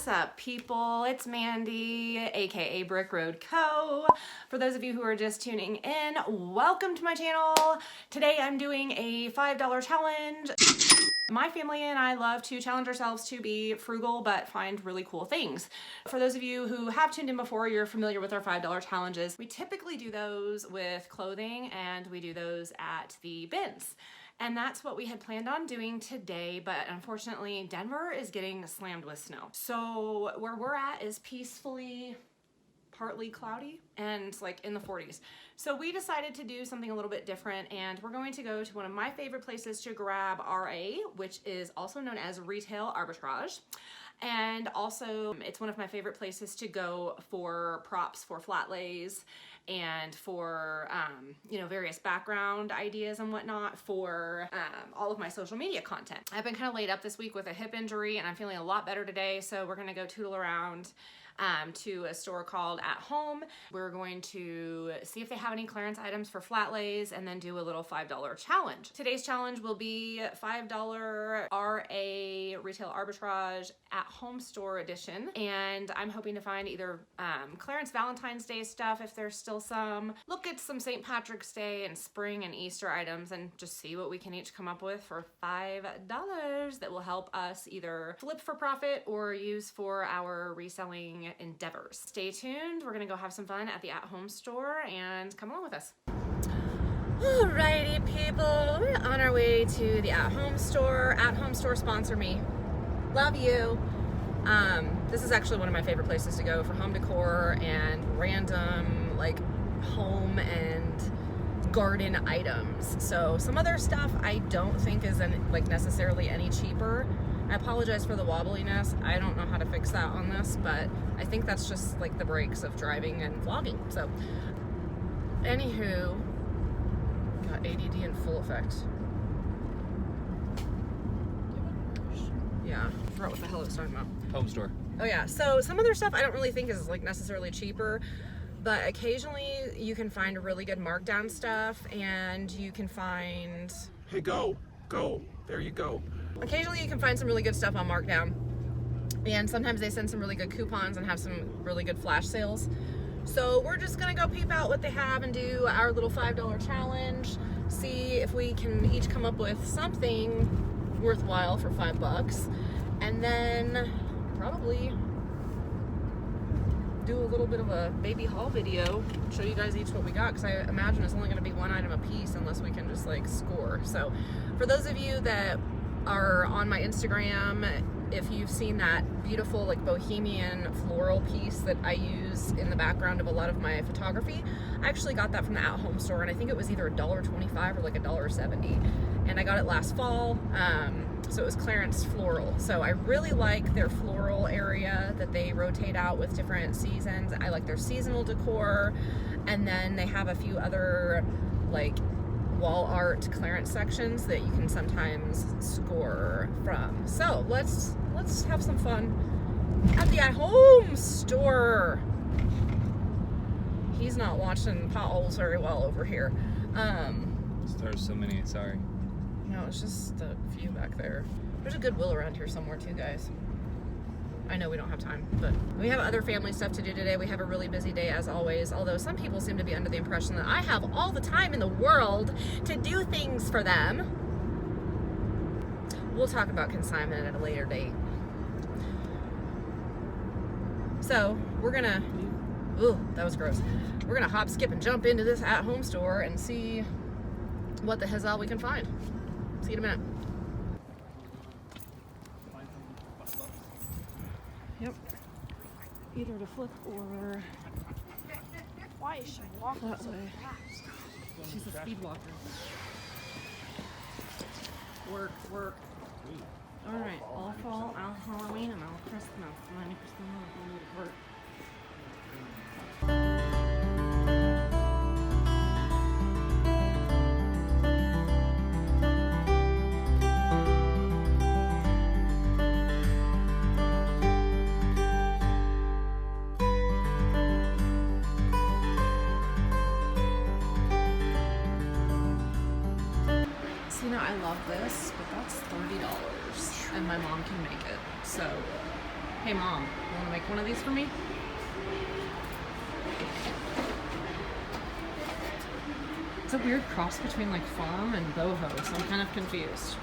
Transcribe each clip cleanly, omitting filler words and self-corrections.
What's up, people? It's Mandy, aka Brick Road Co. For those of you who are just tuning in, welcome to my channel. Today I'm doing a $5 challenge. My family and I love to challenge ourselves to be frugal but find really cool things. For those of you who have tuned in before, you're familiar with our $5 challenges. We typically do those with clothing and we do those at the bins. And that's what we had planned on doing today, but unfortunately Denver is getting slammed with snow. So where we're at is peacefully partly cloudy and like in the 40s. So we decided to do something a little bit different, and we're going to go to one of my favorite places to grab RA, which is also known as retail arbitrage. And also it's one of my favorite places to go for props for flat lays and for various background ideas and whatnot for all of my social media content. I've been kind of laid up this week with a hip injury and I'm feeling a lot better today, so we're gonna go tootle around to a store called At Home. We're going to see if they have any clearance items for flat lays and then do a little $5 challenge. Today's challenge will be $5 RA Retail Arbitrage At Home Store Edition, and I'm hoping to find either clearance Valentine's Day stuff if there's still some, look at some St. Patrick's Day and spring and Easter items, and just see what we can each come up with for $5 that will help us either flip for profit or use for our reselling endeavors. Stay tuned. We're gonna go have some fun at the At Home store and come along with us. Alrighty, people, we're on our way to the At Home store. At Home store, sponsor me. Love you. This is actually one of my favorite places to go for home decor and random like home and garden items. So some other stuff I don't think is necessarily any cheaper. I apologize for the wobbliness. I don't know how to fix that on this, but I think that's just like the breaks of driving and vlogging. So, anywho, got ADD in full effect. Yeah, I forgot what the hell it was talking about. Home store. Oh yeah, so some other stuff I don't really think is like necessarily cheaper, but occasionally you can find really good markdown stuff, and you can find... Hey, go, there you go. Occasionally you can find some really good stuff on markdown, and sometimes they send some really good coupons and have some really good flash sales. So we're just gonna go peep out what they have and do our little $5 challenge, see if we can each come up with something worthwhile for $5, and then probably do a little bit of a baby haul video, show you guys each what we got, because I imagine it's only gonna be one item a piece unless we can just like score. So for those of you that are on my Instagram, if you've seen that beautiful like bohemian floral piece that I use in the background of a lot of my photography, I actually got that from the At Home store, and I think it was either $1.25 or like $1.70, and I got it last fall. So it was clearance floral. So I really like their floral area that they rotate out with different seasons. I like their seasonal decor, and then they have a few other like wall art clearance sections that you can sometimes score from. So let's have some fun at the At Home store. He's not watching potholes very well over here. There's so many, sorry. No, it's just a few back there. There's a Goodwill around here somewhere too, guys. I know we don't have time, but we have other family stuff to do today. We have a really busy day as always, although some people seem to be under the impression that I have all the time in the world to do things for them. We'll talk about consignment at a later date. So we're gonna, ooh, that was gross. We're gonna hop, skip, and jump into this At Home store and see what the hell we can find. See you in a minute. Yep. Either to flip or... Why is she walking that so way. fast? She's a speed walker. Work. Alright, all fall, all Halloween, and all Christmas. 90% of work. I love this, but that's $30 and my mom can make it. So Hey mom, you wanna make one of these for me? It's a weird cross between like farm and boho, so I'm kind of confused.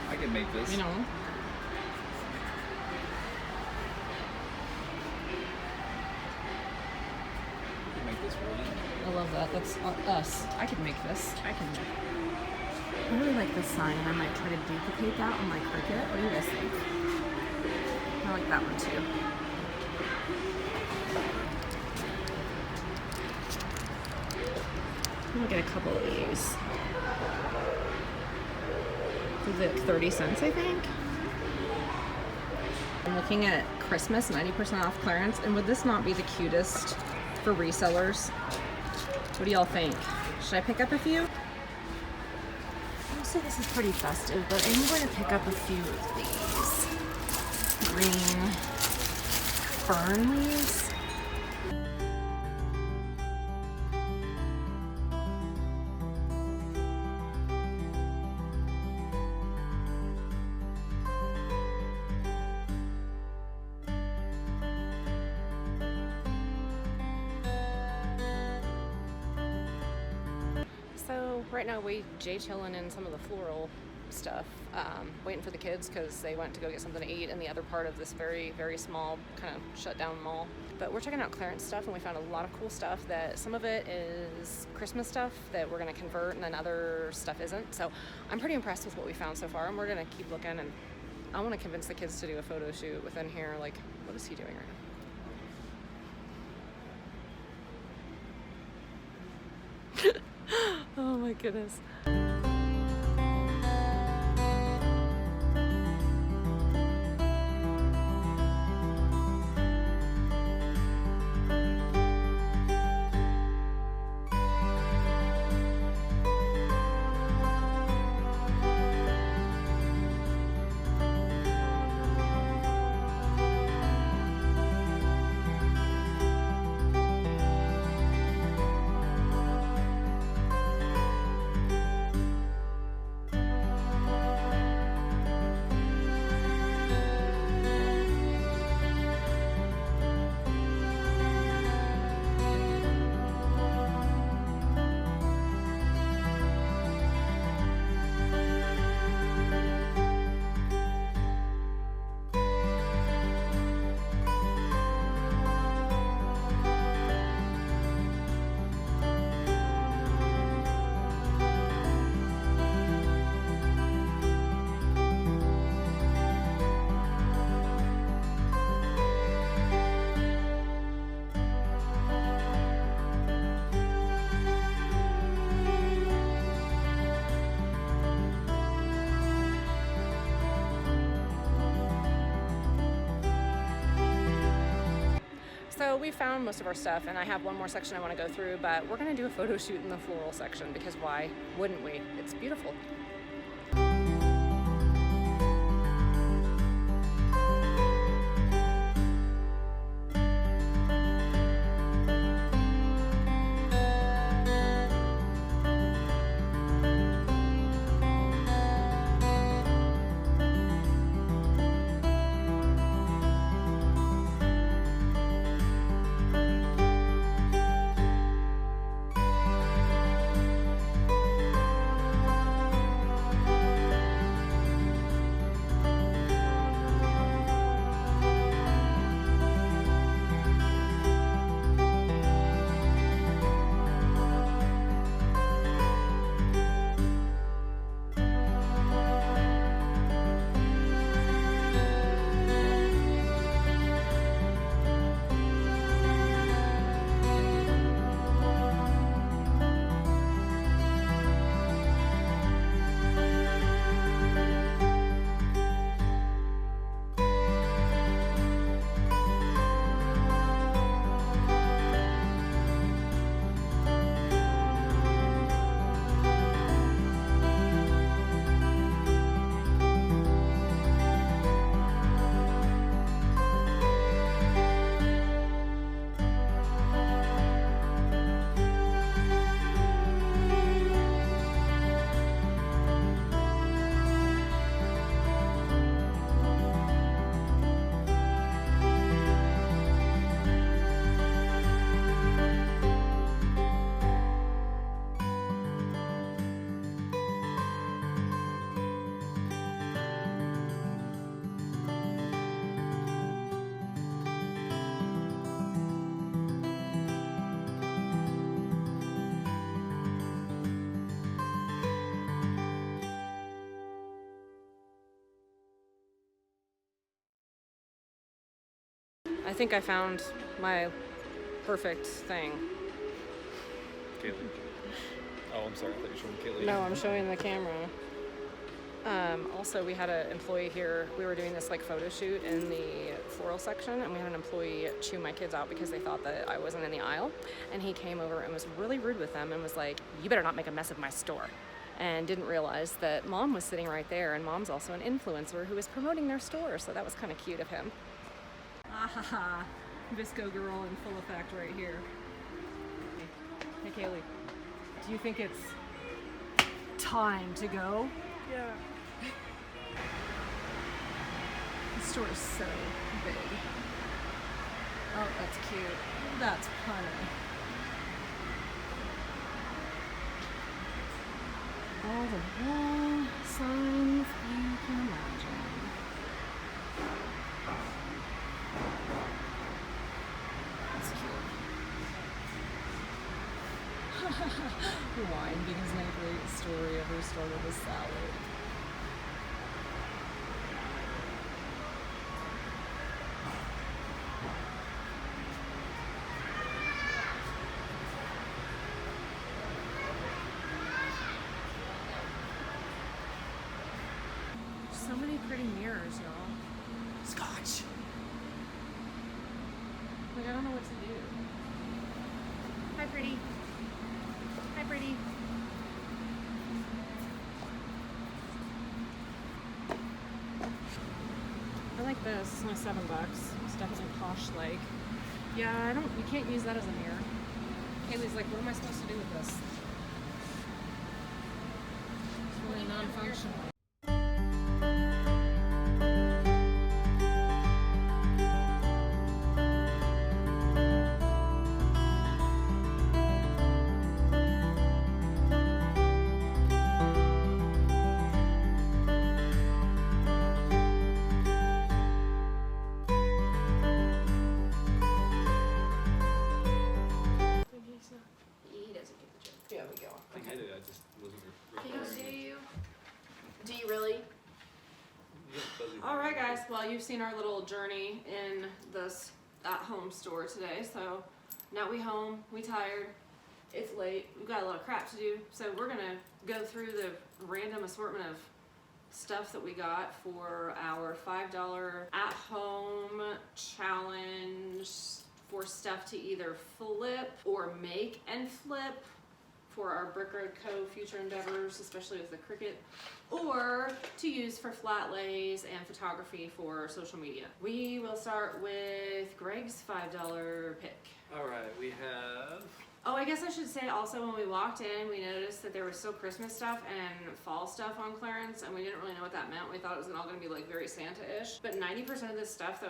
I can make this. You know? I can make this for you. I love that. That's us. I could make this. I really like this sign, and I might try to duplicate that on my Cricut. What do you guys think? I like that one too. I'm gonna get a couple of these. They're like 30 cents, I think. I'm looking at Christmas 90% off clearance, and would this not be the cutest for resellers? What do y'all think? Should I pick up a few? Honestly, this is pretty festive, but I'm going to pick up a few of these green fern leaves. So right now we chilling in some of the floral stuff, waiting for the kids because they went to go get something to eat in the other part of this very, very small kind of shut down mall. But we're checking out clearance stuff, and we found a lot of cool stuff that some of it is Christmas stuff that we're going to convert, and then other stuff isn't. So I'm pretty impressed with what we found so far, and we're going to keep looking. And I want to convince the kids to do a photo shoot within here. Like, what is he doing right now? Oh my goodness. So we found most of our stuff, and I have one more section I want to go through, but we're going to do a photo shoot in the floral section because why wouldn't we? It's beautiful. I think I found my perfect thing. Kaylee. Oh, I'm sorry. I thought you were showing Kaylee. No, I'm showing the camera. Also, we had an employee here. We were doing this like photo shoot in the floral section, and we had an employee chew my kids out because they thought that I wasn't in the aisle. And he came over and was really rude with them and was like, "You better not make a mess of my store." And didn't realize that Mom was sitting right there, and Mom's also an influencer who was promoting their store, so that was kind of cute of him. Ahaha, Visco girl in full effect right here. Hey Kaylee, do you think it's time to go? Yeah. The store is so big. Oh, that's cute. That's funny. All the wall signs you can imagine. That's cute. Wine, because my great story ever started with salad. So many pretty mirrors, y'all. Scotch. Like, I don't know what to do. Hi, pretty. Hi, pretty. I like this. It's only $7. It's definitely posh-like. Yeah, you can't use that as a mirror. Kaylee's like, what am I supposed to do with this? It's really non-functional. He doesn't get the joke. There we go. I get it. I just wasn't recording. Do you really? All right, guys. Well, you've seen our little journey in this at-home store today. So now we home. We tired. It's late. We've got a lot of crap to do. So we're gonna go through the random assortment of stuff that we got for our $5 at-home challenge for stuff to either flip or make and flip for our Brick Road Co. future endeavors, especially with the Cricut, or to use for flat lays and photography for social media. We will start with Greg's $5 pick. All right, we have. Oh, I guess I should say also when we walked in, we noticed that there was still Christmas stuff and fall stuff on clearance, and we didn't really know what that meant. We thought it was all going to be like very Santa-ish, but 90% of this stuff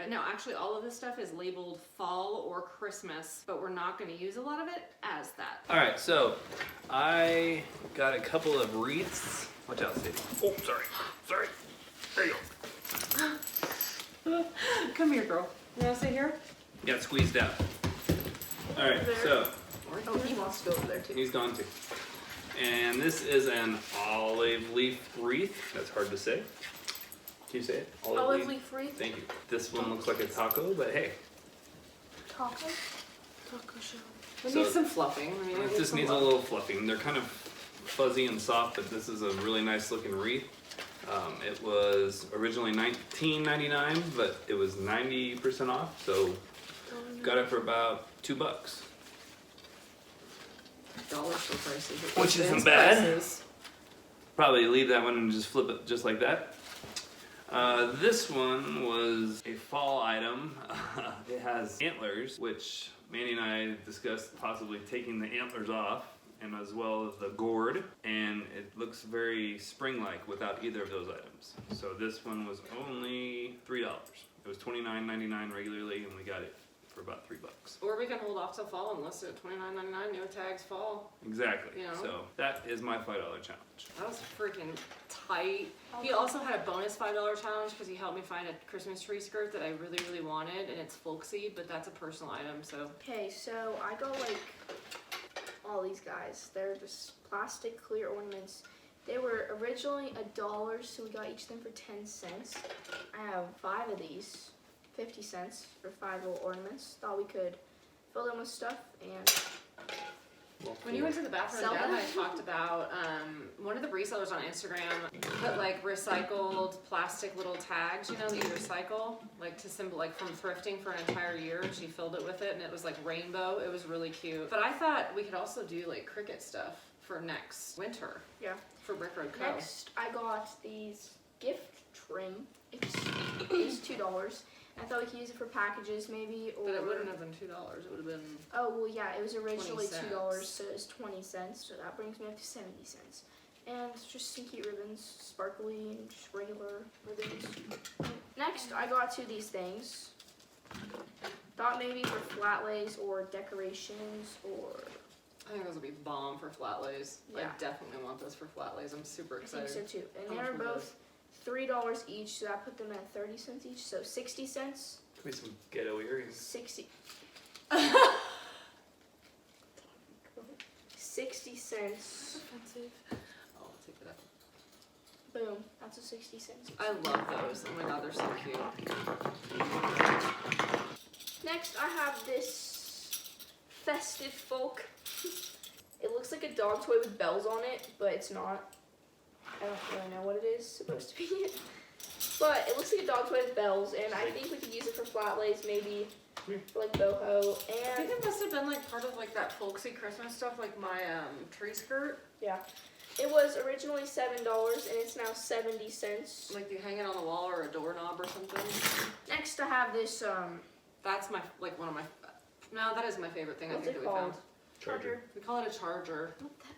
no, actually all of this stuff is labeled fall or Christmas, but we're not going to use a lot of it as that. All right, so I got a couple of wreaths. Watch out, Sadie. Oh, sorry. There you go. Come here, girl. You want to sit here? Got squeezed out. All right, so Oh, he wants to go over there too. he's gone too. And this is an olive leaf wreath. That's hard to say. Can you say it? Olive leaf wreath. Thank you. This one looks like a taco, but hey. Taco shell. It So- needs some fluffing. I mean, It just needs a little fluffing. They're kind of fuzzy and soft, but this is a really nice looking wreath. It was originally $19.99, but it was 90% off, so got it for about $2. dollar store prices. Which isn't bad. Probably leave that one and just flip it just like that. This one was a fall item. It has antlers, which Mandy and I discussed possibly taking the antlers off, and as well as the gourd, and it looks very spring-like without either of those items. So this one was only $3. It was $29.99 regularly, and we got it for about $3. Or we can hold off till fall and list it at $29.99, no tags, fall. Exactly. You know? So that is my $5 challenge. That was freaking tight. He also had a bonus $5 challenge because he helped me find a Christmas tree skirt that I really, really wanted, and it's folksy, but that's a personal item, so. Okay, so I got like all these guys. They're just plastic clear ornaments. They were originally $1, so we got each of them for 10 cents. I have 5 of these. 50 cents for 5 little ornaments. Thought we could fill them with stuff and When you went to the bathroom, Sell Dad and I them? talked about one of the resellers on Instagram put like recycled plastic little tags, you know, that you recycle, like to symbol, like from thrifting for an entire year, and she filled it with it, and it was like rainbow. It was really cute. But I thought we could also do like Cricut stuff for next winter. Yeah. For Brick Road Co. Next, I got these gift trim. It's $2. I thought we could use it for packages maybe, or. But it wouldn't have been $2. It would have been. Oh well, yeah. It was originally 20 $2, cents. so it's 20 cents. So that brings me up to 70 cents. And just some cute ribbons, sparkly and just regular ribbons. Next, I got 2 of these things. Thought maybe for flat lays or decorations or. I think those would be bomb for flat lays. Yeah. I definitely want those for flat lays. I'm super I excited. think so too. And How they much are were both $3 each, so that put them at 30 cents each. So 60 cents. Give me some ghetto earrings. 60 cents. Offensive. Oh, I'll take that. Boom. That's a 60 cents. I love those. Oh my god, they're so cute. Next, I have this festive folk. It looks like a dog toy with bells on it, but it's not. I don't really know what it is supposed to be. But it looks like a dog toy with bells, and I think we could use it for flat lays, maybe for like boho. I And think it must have been like part of like that folksy Christmas stuff, like my tree skirt. yeah, it was originally $7, and it's now 70 cents. Like you hang it on the wall or a doorknob or something. Next, I have this That's my like one of my. No, that is my favorite thing. what's I it think that we called? found. Charger. We call it a charger.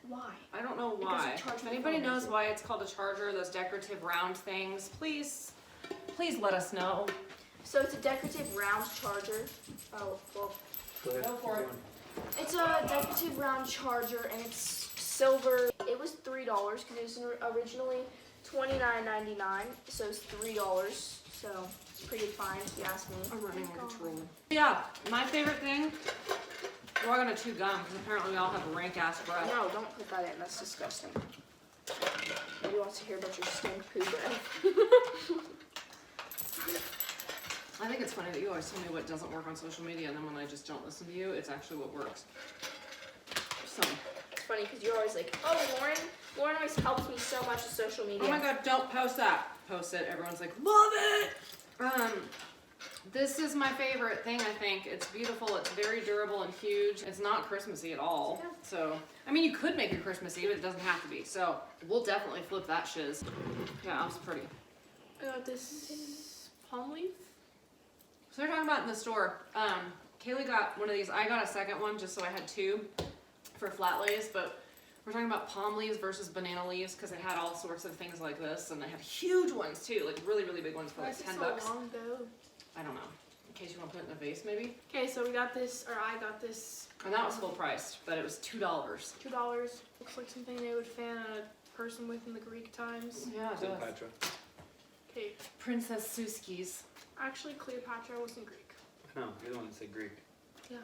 Why? I don't know It why. doesn't charge If my anybody phone, knows does it? why it's called a charger, those decorative round things, please let us know. So it's a decorative round charger. Oh well. Go ahead. Go for it. It's a decorative round charger, and it's silver. It was $3 because it was originally $29.99, so it's $3. So it's a pretty good find if you ask me. I'm running like a troll. Yeah, my favorite thing. We're gonna chew gum because apparently we all have a rank ass breath. No, don't put that in. That's disgusting. Nobody wants to hear about your stink poo breath. I think it's funny that you always tell me what doesn't work on social media, and then when I just don't listen to you, it's actually what works. So. It's funny because you're always like, oh, Lauren always helps me so much with social media. Oh my god, don't post that. Post it. Everyone's like, love it! This is my favorite thing, I think. It's beautiful. It's very durable and huge. It's not Christmassy at all. Yeah. So, I mean, you could make it Christmassy, but it doesn't have to be. So, we'll definitely flip that shiz. Yeah, it's pretty. I got this palm leaf. So they're talking about in the store. Kaylee got one of these. I got a second one just so I had 2 for flat lays, but we're talking about palm leaves versus banana leaves because they had all sorts of things like this, and they have huge ones too, like really, really big ones for like 10 bucks. long ago? I don't know. In case you want to put it in a vase, maybe. Okay, so we got this, or I got this And that was full priced, but it was $2. $2. Looks like something they would fan a person with in the Greek times. Yeah, it does. Cleopatra. Okay, Princess Suski's. actually Cleopatra wasn't Greek. No, you're the one that said Greek. Yeah.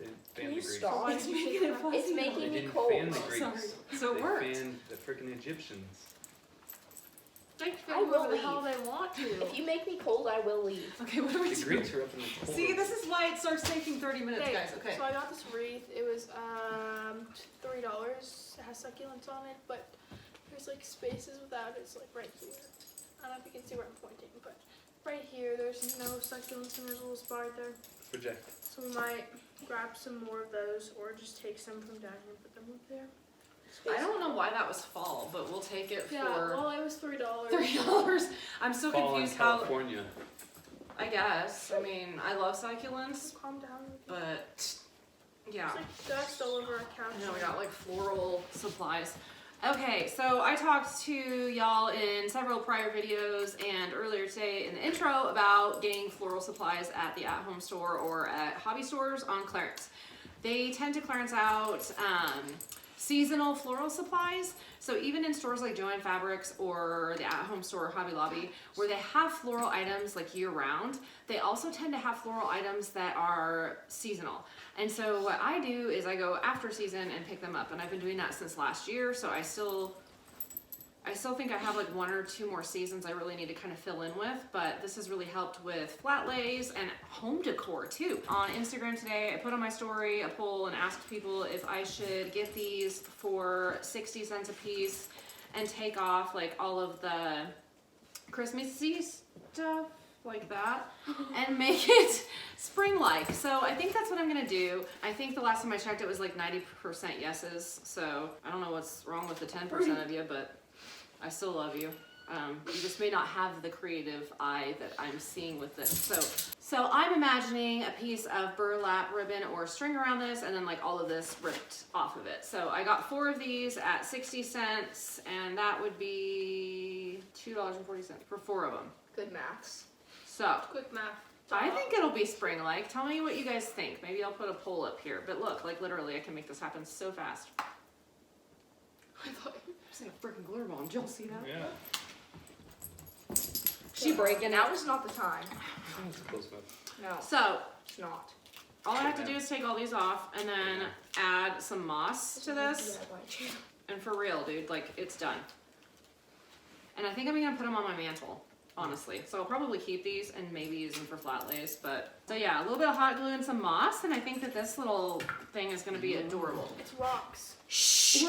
They didn't Can fan you the Greeks. stop? Why did you say that? It's They making me didn't cold. fan the Greeks. Sorry. So it they worked. fanned the freaking Egyptians. They can I fan will whoever the hell leave. they want to. If you make me cold, I will leave. Okay, what are we The doing? Greeks were up in the cold. See, this is why it starts taking 30 minutes, guys. Okay. So I got this wreath. It was $3. It has succulents on it, but there's like spaces without it. It's like right here. I don't know if you can see where I'm pointing, but right here there's no succulents and there's a little spot right there. Project. So we might grab some more of those or just take some from down here and put them up there. I don't know why that was fall, but we'll take it Yeah, for well, it was $3. $3. I'm so Fall in confused how. California. I guess. I mean, I love succulents, Calm down. but yeah. It's like dust all over our couch. I know we got like floral supplies. Okay, so I talked to y'all in several prior videos and earlier today in the intro about getting floral supplies at the at-home store or at hobby stores on clearance. They tend to clearance out seasonal floral supplies. So even in stores like Joann Fabrics or the at-home store or Hobby Lobby, where they have floral items like year-round, they also tend to have floral items that are seasonal. And so what I do is I go after season and pick them up, and I've been doing that since last year, so I still I still think I have like 1 or 2 more seasons I really need to kind of fill in with, but this has really helped with flat lays and home decor too. On Instagram today, I put on my story a poll and asked people if I should get these for 60 cents a piece and take off like all of the Christmassy stuff like that and make it spring-like. So I think that's what I'm gonna do. I think the last time I checked it was like 90% yeses, so I don't know what's wrong with the 10% of you, but I still love you. You just may not have the creative eye that I'm seeing with this. So I'm imagining a piece of burlap ribbon or string around this and then like all of this ripped off of it. So I got 4 of these at 60 cents and that would be $2.40 for 4 of them. Good maths. So Quick math. I think it'll be spring-like. Tell me what you guys think. Maybe I'll put a poll up here. But look, like literally I can make this happen so fast. I thought It's like a freaking glitter bomb. Did y'all see that? Yeah. She breaking Now out. is not the time. Close enough. No, So it's not. all I have to do is take all these off and then add some moss to this. And for real, dude, like it's done. And I think I'm gonna put them on my mantle, honestly. So I'll probably keep these and maybe use them for flat lays. But so yeah, a little bit of hot glue and some moss, and I think that this little thing is gonna be adorable. it's rocks.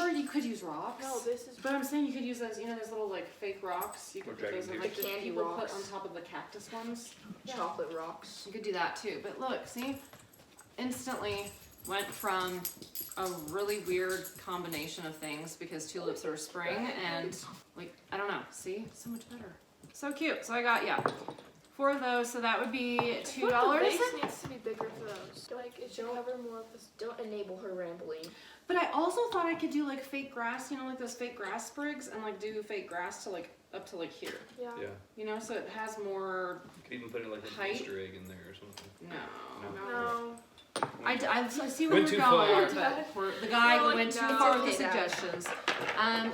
Or you could use rocks. No, this is. But I'm saying you could use those, you know, those little like fake rocks. You could Or put those dragon in like tears. the Candy people rocks. put on top of the cactus ones. Chocolate rocks. You could do that too. But look, see, instantly went from a really weird combination of things because tulips are spring and like I don't know. See, so much better. So cute. So I got 4 of those. So that would be The $2. base needs to be bigger for those. Like it should cover more of this. Don't enable her rambling. But I also thought I could do like fake grass, you know, like those fake grass sprigs, and like do fake grass to like up to like here, Yeah. Yeah. you know, so it has more. You could even put it like an Height? Easter egg in there or something. No. No. I see where Went you're too going, far. but the guy No, went too no. far with the Okay, Dad. suggestions.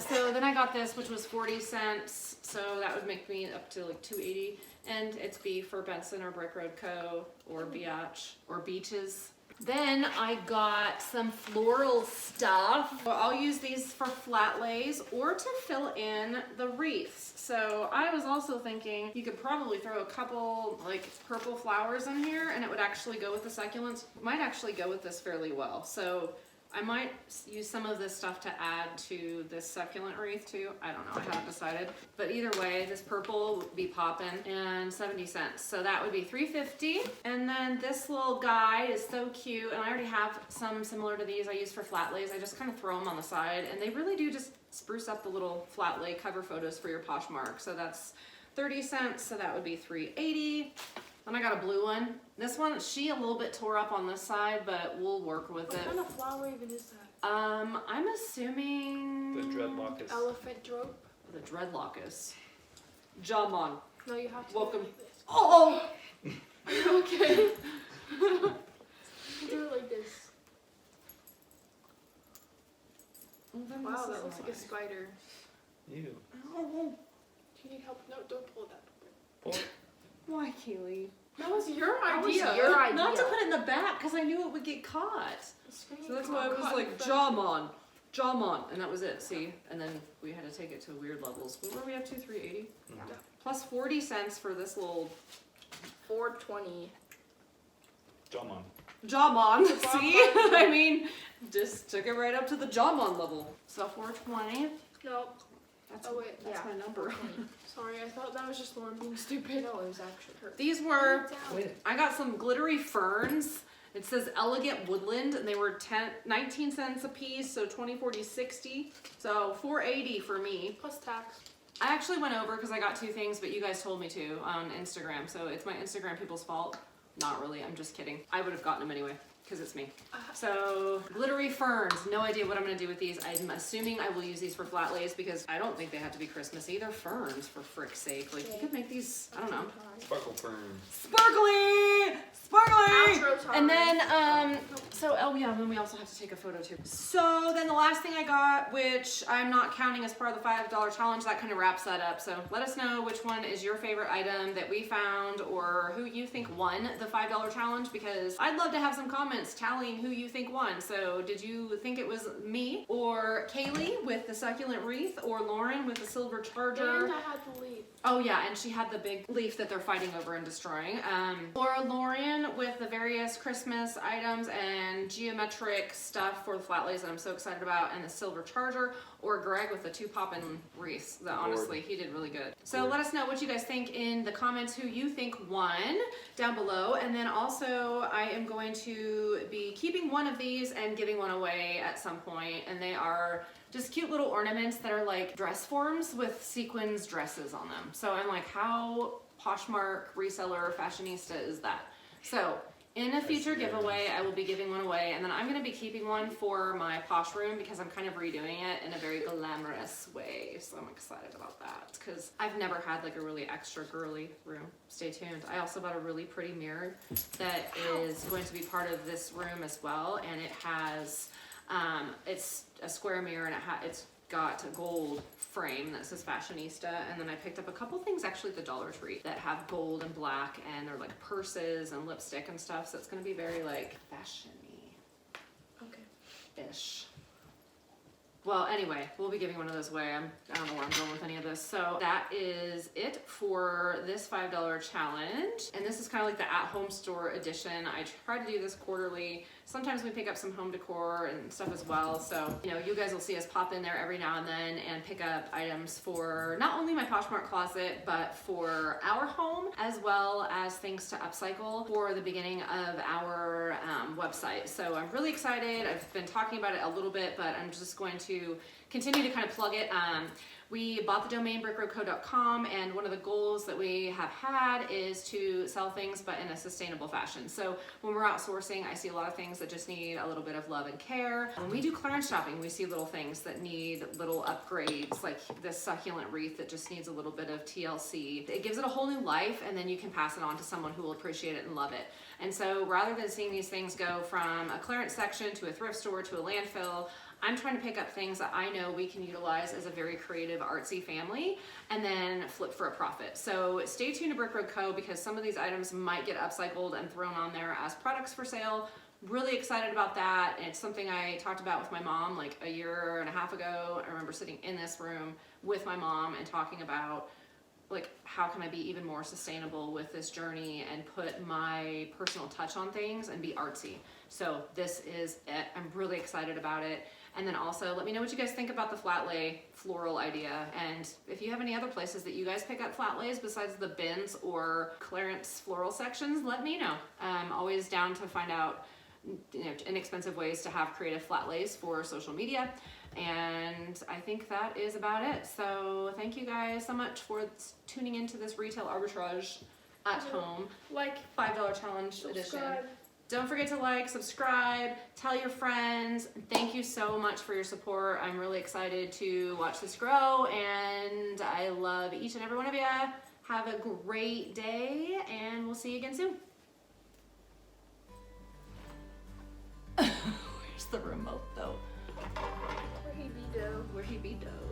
So then I got this, which was 40 cents, so that would make me up to like $2.80, and it's B for Benson or Brick Road Co. or Biatch or Beaches. Then I got some floral stuff. So I'll use these for flat lays or to fill in the wreaths. So I was also thinking you could probably throw a couple like purple flowers in here and it would actually go with the succulents. It might actually go with this fairly well. So I might use some of this stuff to add to this succulent wreath too. I don't know, I haven't decided. But either way, this purple would be poppin' and 70 cents. So that would be $3.50. And then this little guy is so cute. And I already have some similar to these I use for flat lays. I just kind of throw them on the side and they really do just spruce up the little flat lay cover photos for your Poshmark. So that's 30 cents. So that would be $3.80. Then I got a blue one. This one, she a little bit tore up on this side, but we'll work with What it. kind of flower even is that? I'm assuming The dreadlock is. Elephant rope? the dreadlockus. Jamon. No, you have to. Welcome. Do it like this. Oh! Are you okay? You do it like this. Wow, that looks like a spider. Ew. Oh, Do you need help? No, don't pull that. Pull it. why, Kaylee? That was your That was idea. your idea. Not to put it in the back because I knew it would get caught. So that's why I was Caught like, in the Jamon. Jamon. And that was it, see? And then we had to take it to weird levels. What were we up to? $3.80? Plus 40 cents for this little $4.20. Jamon. Jamon. The See? Jamon. I mean, just took it right up to the Jamon level. So $4.20. No. That's, Oh, wait. that's Yeah. my number. Sorry, I thought that was just Lauren being stupid. No, it was actually her. These were, Wait. I got some glittery ferns. It says elegant woodland and they were 19 cents a piece, so 20, 40, 60. So $4.80 for me. Plus tax. I actually went over because I got 2 things, but you guys told me to on Instagram, so it's my Instagram people's fault. Not really, I'm just kidding. I would have gotten them anyway, because it's me. So, glittery ferns, no idea what I'm going to do with these. I'm assuming I will use these for flat lays because I don't think they have to be Christmassy. They're ferns, for frick's sake. Like, you could make these, I don't know. Sparkle fern. Sparkly! Sparkly! Outro time. And then, oh yeah, then we also have to take a photo too. So then the last thing I got, which I'm not counting as part of the $5 challenge, that kind of wraps that up. So let us know which one is your favorite item that we found or who you think won the $5 challenge because I'd love to have some comments comments tallying who you think won. So did you think it was me or Kaylee with the succulent wreath or Lauren with the silver charger? And I had the leaf. Oh yeah, and she had the big leaf that they're fighting over and destroying. Or Lauren with the various Christmas items and geometric stuff for the flat lays that I'm so excited about, and the silver charger. Or Greg with the 2 poppin' wreaths. That honestly, he did really good. So let us know what you guys think in the comments, who you think won down below. And then also, I am going to be keeping one of these and giving one away at some point. And they are just cute little ornaments that are like dress forms with sequins dresses on them. So I'm like, how Poshmark reseller fashionista is that? So in a future giveaway, I will be giving one away, and then I'm going to be keeping one for my posh room because I'm kind of redoing it in a very glamorous way. So I'm excited about that because I've never had like a really extra girly room. Stay tuned. I also bought a really pretty mirror that is going to be part of this room as well, and it has it's a square mirror, and it's got a gold frame that says fashionista, and then I picked up a couple things actually at the Dollar Tree that have gold and black, and they're like purses and lipstick and stuff, so it's gonna be very like fashion-y. Okay-ish. Well, anyway, we'll be giving one of those away. I don't know where I'm going with any of this. So that is it for this $5 challenge. And this is kind of like the at-home store edition. I try to do this quarterly. Sometimes we pick up some home decor and stuff as well. So, you know, you guys will see us pop in there every now and then and pick up items for not only my Poshmark Closet, but for our home, as well as things to upcycle for the beginning of our website. So I'm really excited. I've been talking about it a little bit, but I'm just going to continue to kind of plug it. We bought the domain brickroadco.com, and one of the goals that we have had is to sell things but in a sustainable fashion. So when we're outsourcing, I see a lot of things that just need a little bit of love and care. When we do clearance shopping, we see little things that need little upgrades, like this succulent wreath that just needs a little bit of TLC. It gives it a whole new life, and then you can pass it on to someone who will appreciate it and love it. And so rather than seeing these things go from a clearance section to a thrift store to a landfill, I'm trying to pick up things that I know we can utilize as a very creative, artsy family and then flip for a profit. So stay tuned to Brick Road Co. because some of these items might get upcycled and thrown on there as products for sale. Really excited about that. It's something I talked about with my mom like a year and a half ago. I remember sitting in this room with my mom and talking about like, how can I be even more sustainable with this journey and put my personal touch on things and be artsy. So this is it. I'm really excited about it. And then also let me know what you guys think about the flat lay floral idea. And if you have any other places that you guys pick up flat lays besides the bins or clearance floral sections, let me know. I'm always down to find out, you know, inexpensive ways to have creative flat lays for social media. And I think that is about it. So thank you guys so much for tuning into this retail arbitrage at home, like $5 challenge edition. Don't forget to like, subscribe, tell your friends. Thank you so much for your support. I'm really excited to watch this grow, and I love each and every one of you. Have a great day, and we'll see you again soon. Where's the remote though? Where he be though? Where he be though?